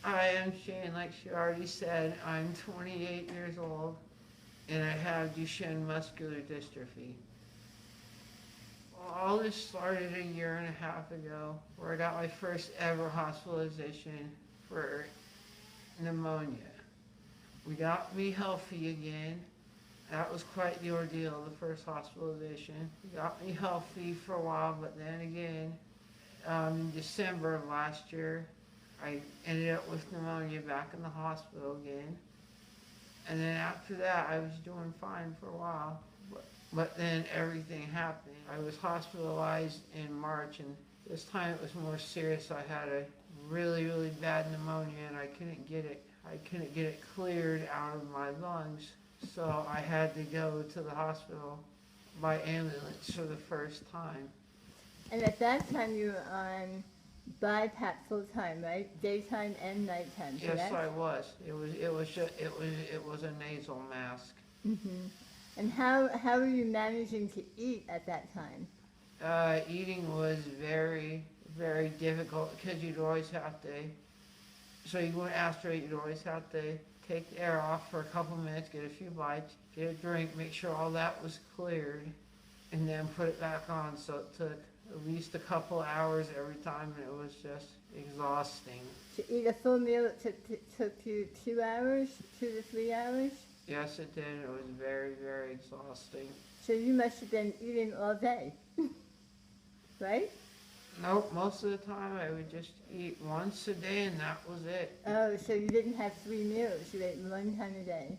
I am Shayne, like she already said. I'm 28 years old and I have Duchenne muscular dystrophy. Well, all this started a year and a half ago where I got my first ever hospitalization for pneumonia. We got me healthy again. That was quite the ordeal, the first hospitalization. We got me healthy for a while, but then again, in December of last year, I ended up with pneumonia back in the hospital again. And then after that, I was doing fine for a while. But then everything happened. I was hospitalized in March, and this time it was more serious. I had a really, really bad pneumonia, and I couldn't get it. I couldn't get it cleared out of my lungs, so I had to go to the hospital by ambulance for the first time. And at that time you were on BiPAP full time, right? Daytime and nighttime, Yes, correct? I was. It was a nasal mask. Mm-hmm. And how were you managing to eat at that time? Eating was very, very difficult because you'd always have to. So you went aspirate, you'd always have to take the air off for a couple minutes, get a few bites, get a drink, make sure all that was cleared, and then put it back on. So it took at least a couple hours every time, and it was just exhausting. To eat a full meal, took you 2 hours, 2 to 3 hours? Yes, it did. It was very, very exhausting. So you must have been eating all day, right? Nope, most of the time I would just eat once a day, and that was it. Oh, so you didn't have 3 meals, you ate one time a day.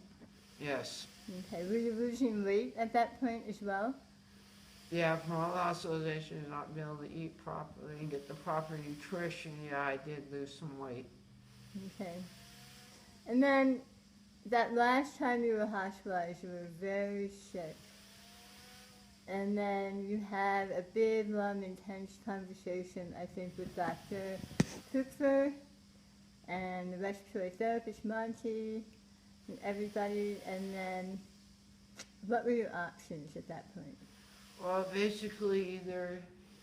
Yes. Okay, were you losing weight at that point as well? Yeah, from all the hospitalization and not being able to eat properly and get the proper nutrition, yeah, I did lose some weight. Okay. And then that last time you were hospitalized, you were very sick. And then you had a big, long, intense conversation, I think, with Dr. Kupfer and the respiratory therapist, Monty, and everybody. And then what were your options at that point? Well, basically either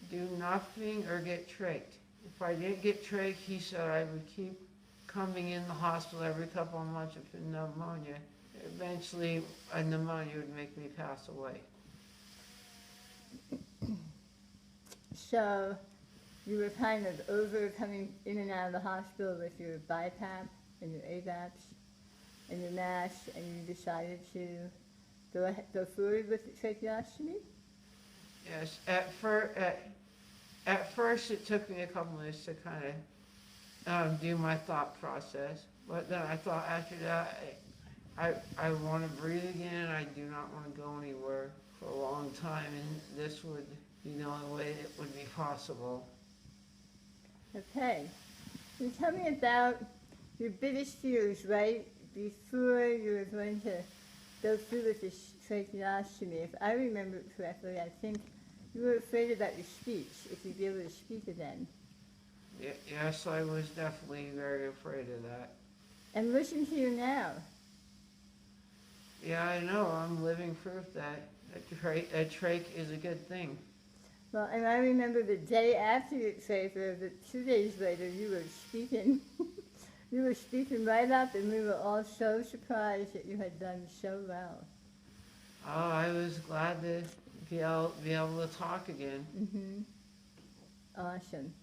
do nothing or get trached. If I didn't get trached, he said I would keep coming in the hospital every couple of months with pneumonia. Eventually, a pneumonia would make me pass away. So you were kind of over coming in and out of the hospital with your BiPAP and your AVAPs and your MASH, and you decided to go forward with the tracheostomy? Yes, at first it took me a couple minutes to kind of do my thought process, but then I thought after that, I want to breathe again. I do not want to go anywhere for a long time, and this would be the only way it would be possible. Okay. So tell me about your biggest fears, right, before you were going to go through with this tracheostomy. If I remember it correctly, I think you were afraid about your speech, if you'd be able to speak again. Yes, I was definitely very afraid of that. And listen to you now. Yeah, I know. I'm living proof that a trach is a good thing. Well, and I remember the day after your trach, or the 2 days later, you were speaking. You were speaking right up, and we were all so surprised that you had done so well. Oh, I was glad to be able to talk again. Awesome.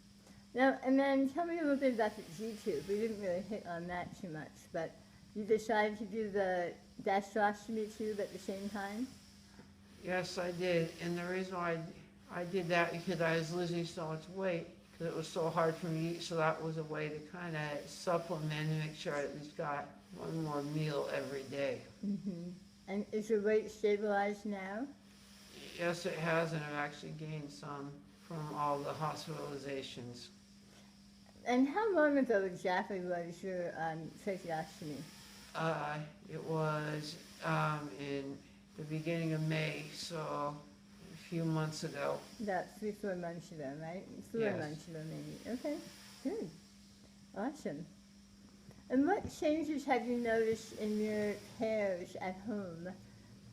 Now, and then tell me a little bit about the G-tube. We didn't really hit on that too much, but you decided to do the gastrostomy tube at the same time? Yes, I did. And the reason why I did that because I was losing so much weight because it was so hard for me to eat. So that was a way to kind of supplement and make sure I at least got one more meal every day. And is your weight stabilized now? Yes, it has, and I've actually gained some from all the hospitalizations. And how long ago exactly was your tracheostomy? It was in the beginning of May, so a few months ago. About 3, 4 months ago, right? 4 Yes. months ago, maybe. Okay, good. Awesome. And what changes have you noticed in your cares at home?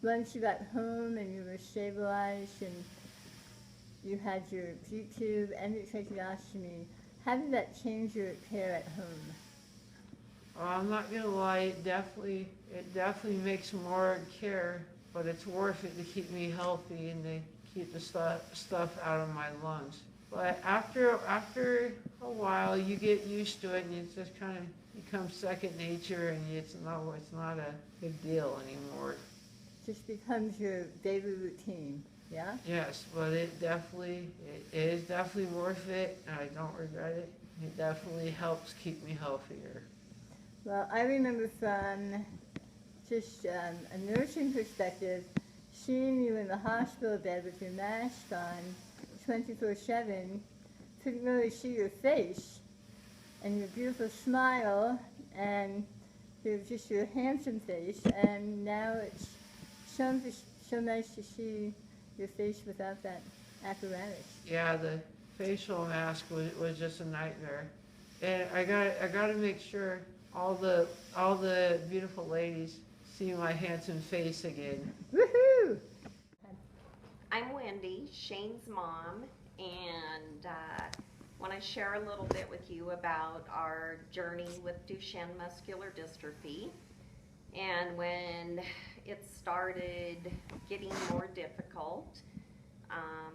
Once you got home and you were stabilized and you had your G-tube and your tracheostomy, how did that change your care at home? Well, I'm not gonna lie, it definitely makes more care, but it's worth it to keep me healthy and to keep the stuff out of my lungs. But after a while, you get used to it, and it just kind of becomes second nature, and it's not a big deal anymore. Just becomes your daily routine, yeah? Yes, but it is definitely worth it, and I don't regret it. It definitely helps keep me healthier. Well, I remember from just a nursing perspective, seeing you in the hospital bed with your mask on 24/7, couldn't really see your face and your beautiful smile and just your handsome face, and now it's so nice to see your face without that apparatus. Yeah, the facial mask was just a nightmare. And I gotta make sure all the beautiful ladies see my handsome face again. Woohoo! I'm Wendy, Shayne's mom, and want to share a little bit with you about our journey with Duchenne muscular dystrophy. And when it started getting more difficult,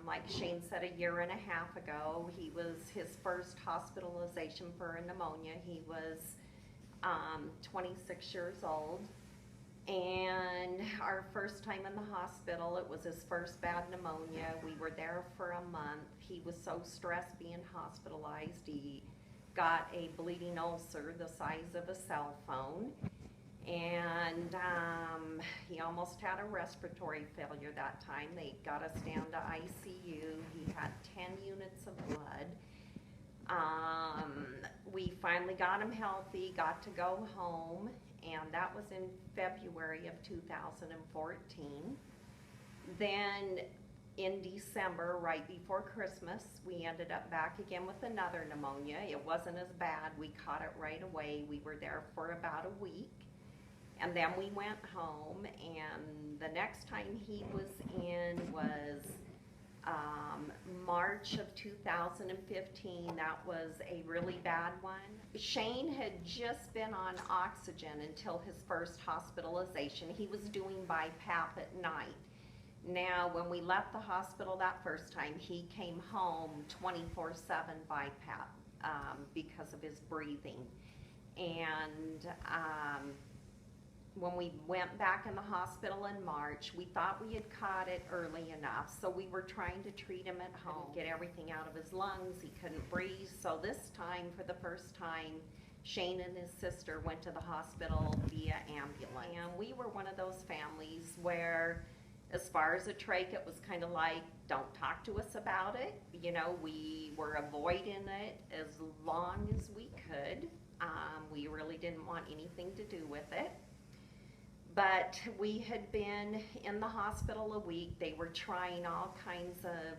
like Shayne said, a year and a half ago, he was his first hospitalization for a pneumonia. He was 26 years old. And our first time in the hospital, it was his first bad pneumonia. We were there for a month. He was so stressed being hospitalized. He got a bleeding ulcer the size of a cell phone. And he almost had a respiratory failure that time. They got us down to ICU. He had 10 units of blood. We finally got him healthy, got to go home, and that was in February of 2014. Then in December, right before Christmas, we ended up back again with another pneumonia. It wasn't as bad. We caught it right away. We were there for about a week. And then we went home, and the next time he was in was March of 2015. That was a really bad one. Shayne had just been on oxygen until his first hospitalization. He was doing BiPAP at night. Now, when we left the hospital that first time, he came home 24/7 BiPAP because of his breathing. And when we went back in the hospital in March, we thought we had caught it early enough, so we were trying to treat him at home, get everything out of his lungs. He couldn't breathe. So this time, for the first time, Shayne and his sister went to the hospital via ambulance. And we were one of those families where, as far as a trach, it was kind of like, don't talk to us about it. You know, we were avoiding it as long as we could. We really didn't want anything to do with it. But we had been in the hospital a week. They were trying all kinds of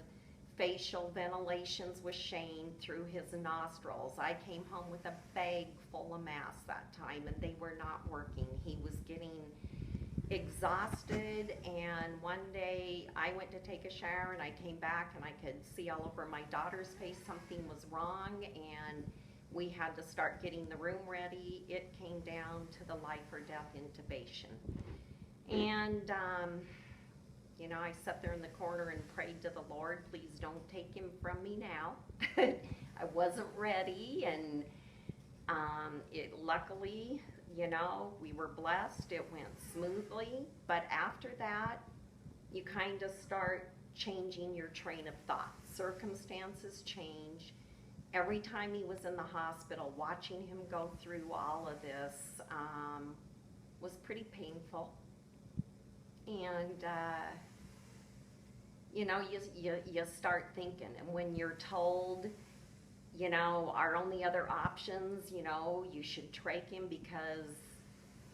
facial ventilations with Shayne through his nostrils. I came home with a bag full of masks that time, and they were not working. He was getting exhausted, and one day I went to take a shower, and I came back, and I could see all over my daughter's face something was wrong, and we had to start getting the room ready. It came down to the life or death intubation. And, you know, I sat there in the corner and prayed to the Lord, please don't take him from me now. I wasn't ready, and luckily, you know, we were blessed. It went smoothly. But after that, you kind of start changing your train of thought. Circumstances change. Every time he was in the hospital, watching him go through all of this was pretty painful. And, you know, you start thinking, and when you're told, you know, our only other options, you know, you should trach him, because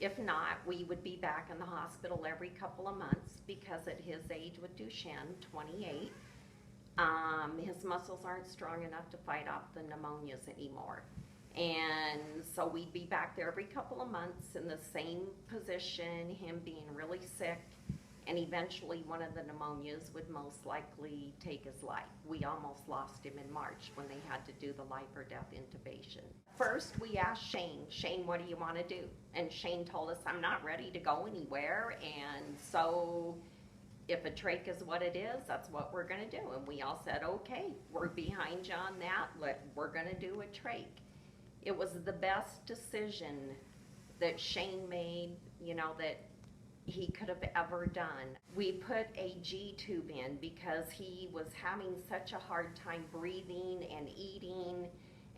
if not, we would be back in the hospital every couple of months, because at his age with Duchenne, 28, his muscles aren't strong enough to fight off the pneumonias anymore. And so we'd be back there every couple of months in the same position, him being really sick, and eventually one of the pneumonias would most likely take his life. We almost lost him in March when they had to do the life or death intubation. First, we asked Shayne, what do you want to do? And Shayne told us, I'm not ready to go anywhere, and so if a trach is what it is, that's what we're going to do. And we all said, okay, we're behind you on that, we're going to do a trach. It was the best decision that Shayne made, you know, that he could have ever done. We put a G tube in because he was having such a hard time breathing and eating,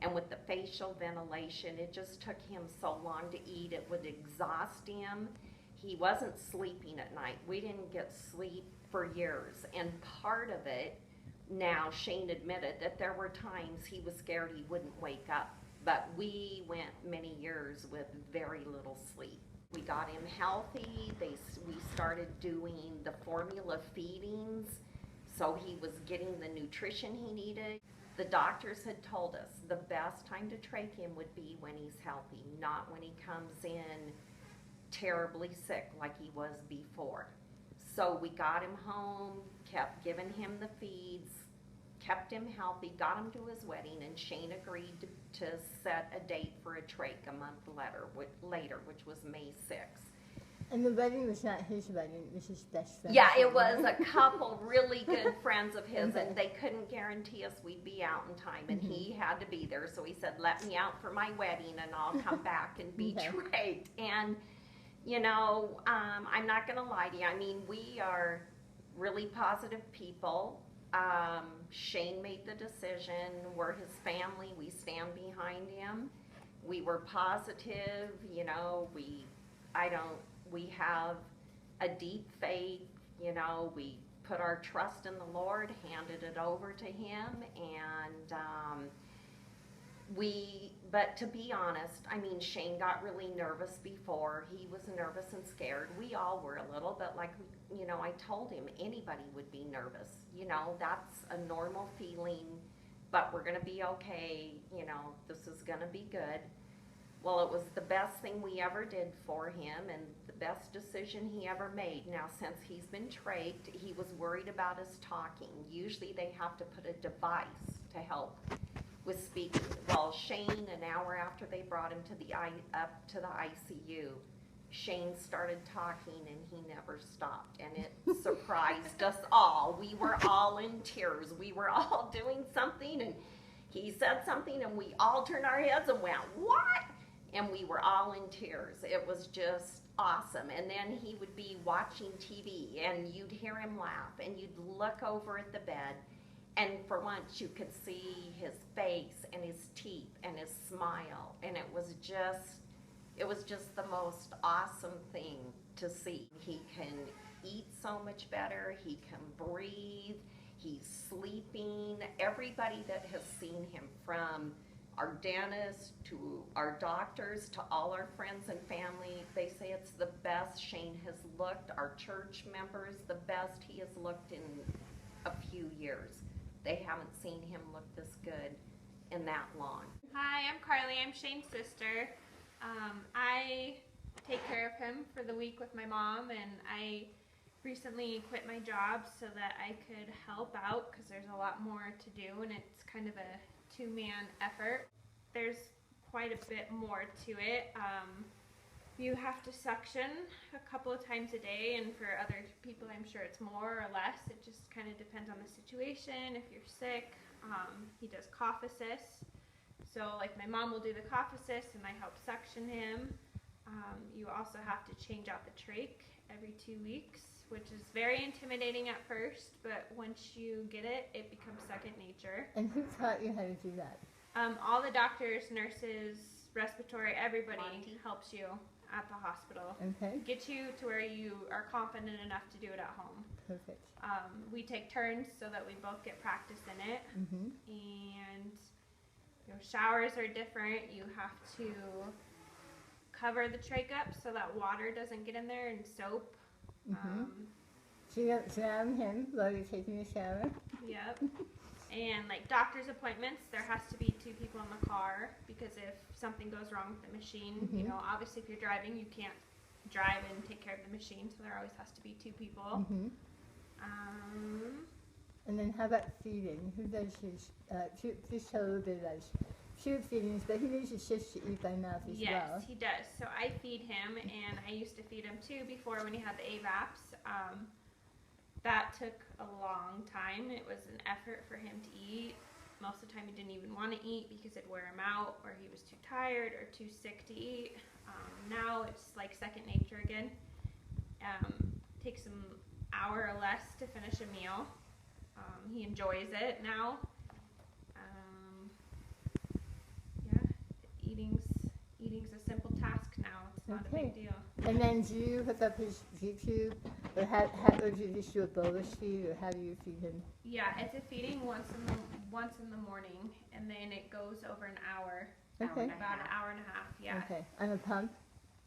and with the facial ventilation, it just took him so long to eat, it would exhaust him. He wasn't sleeping at night. We didn't get sleep for years, and part of it, now Shayne admitted that there were times he was scared he wouldn't wake up, but we went many years with very little sleep. We got him healthy. We started doing the formula feedings, so he was getting the nutrition he needed. The doctors had told us the best time to trach him would be when he's healthy, not when he comes in terribly sick like he was before. So we got him home, kept giving him the feeds, kept him healthy, got him to his wedding, and Shayne agreed to set a date for a trach a month later, which was May 6th. And the wedding was not his wedding, it was his best friend. Yeah, it was a couple really good friends of his, and they couldn't guarantee us we'd be out in time, and he had to be there, so he said, let me out for my wedding, and I'll come back and be trached. And, you know, I'm not gonna lie to you, I mean, we are really positive people. Shayne made the decision, we're his family, we stand behind him. We were positive, you know, we have a deep faith, you know, we put our trust in the Lord, handed it over to him, and but to be honest, I mean, Shayne got really nervous before. He was nervous and scared. We all were a little, but like, you know, I told him anybody would be nervous. You know, that's a normal feeling, but we're gonna be okay, you know, this is gonna be good. Well, it was the best thing we ever did for him and the best decision he ever made. Now, since he's been trached, he was worried about his talking. Usually they have to put a device to help with speaking. Well, Shayne, an hour after they brought him to up to the ICU, Shayne started talking and he never stopped, and it surprised us all. We were all in tears. We were all doing something and he said something and we all turned our heads and went, what? And we were all in tears. It was just awesome. And then he would be watching TV and you'd hear him laugh and you'd look over at the bed, and for once you could see his face and his teeth and his smile, and it was just the most awesome thing to see. He can eat so much better, he can breathe, he's sleeping. Everybody that has seen him, from our dentist to our doctors to all our friends and family, they say it's the best Shayne has looked. Our church members, the best he has looked in a few years. They haven't seen him look this good in that long. Hi, I'm Carly. I'm Shayne's sister. I take care of him for the week with my mom, and I recently quit my job so that I could help out because there's a lot more to do, and it's kind of a two-man effort. There's quite a bit more to it. You have to suction a couple of times a day, and for other people I'm sure it's more or less. It just kind of depends on the situation. If you're sick, he does cough assist. So like my mom will do the cough assist and I help suction him. You also have to change out the trach every 2 weeks, which is very intimidating at first, but once you get it, it becomes second nature. And who taught you how to do that? All the doctors, nurses, respiratory, everybody Monty helps you at the hospital. Okay, Get you to where you are confident enough to do it at home. perfect. We take turns so that we both get practice in it. Mm-hmm. And your showers are different. You have to cover the trach up so that water doesn't get in there, and soap. Mm-hmm. So you surround him while you're taking a shower? Yep. And like doctor's appointments, there has to be 2 people in the car, because if something goes wrong with the machine, you know, obviously if you're driving, you can't drive and take care of the machine, so there always has to be 2 people. Mm-hmm. And then how about feeding? Who does his, just tell a little bit about his tube feedings, but he needs his fish to eat by mouth as Yes, well. he does. So I feed him, and I used to feed him too before when he had the AVAPs. That took a long time. It was an effort for him to eat. Most of the time he didn't even want to eat because it'd wear him out, or he was too tired or too sick to eat. Now it's like second nature again. Takes him an hour or less to finish a meal. He enjoys it now. Yeah, eating's a simple task now. It's not a big deal. And then do you hook up his YouTube, or or do you just do a bolus feed, or how do you feed him? Yeah, it's a feeding once in the morning, and then it goes over an hour. Okay. About an hour and a half. Yeah. Okay. On a pump?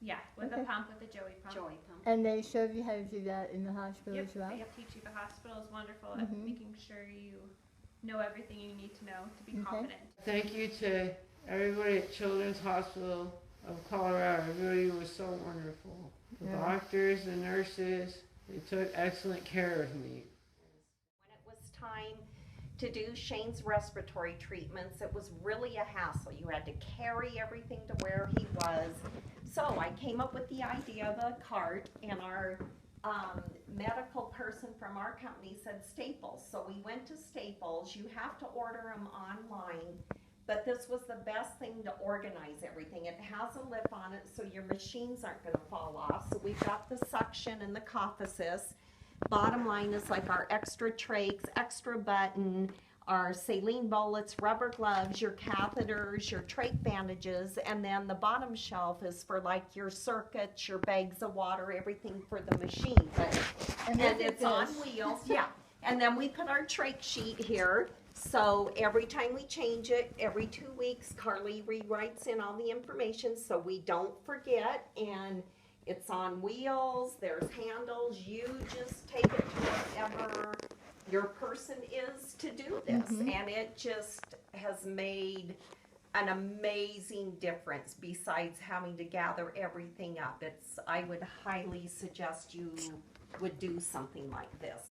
Yeah, with Okay. a pump, with a Joey pump. Joy pump. And they showed you how to do that in the hospital Yep, as well? they teach you. The hospital is wonderful at Mhm. making sure you know everything you need to know to be Okay. confident. Thank you to everybody at Children's Hospital of Colorado. Everybody was so wonderful. The Yeah. doctors, the nurses, they took excellent care of me. When it was time to do Shayne's respiratory treatments, it was really a hassle. You had to carry everything to where he was. So I came up with the idea of a cart, and our medical person from our company said Staples. So we went to Staples. You have to order them online, but this was the best thing to organize everything. It has a lip on it so your machines aren't going to fall off. So we've got the suction and the cough assist. Bottom line is like our extra trachs, extra button, our saline bullets, rubber gloves, your catheters, your trach bandages, and then the bottom shelf is for like your circuits, your bags of water, everything for the machine. And it's on wheels, yeah. And then we put our trach sheet here. So every time we change it, every 2 weeks, Carly rewrites in all the information so we don't forget. And it's on wheels, there's handles, you just take it to wherever your person is to do this. And it just has made an amazing difference besides having to gather everything up. I would highly suggest you would do something like this.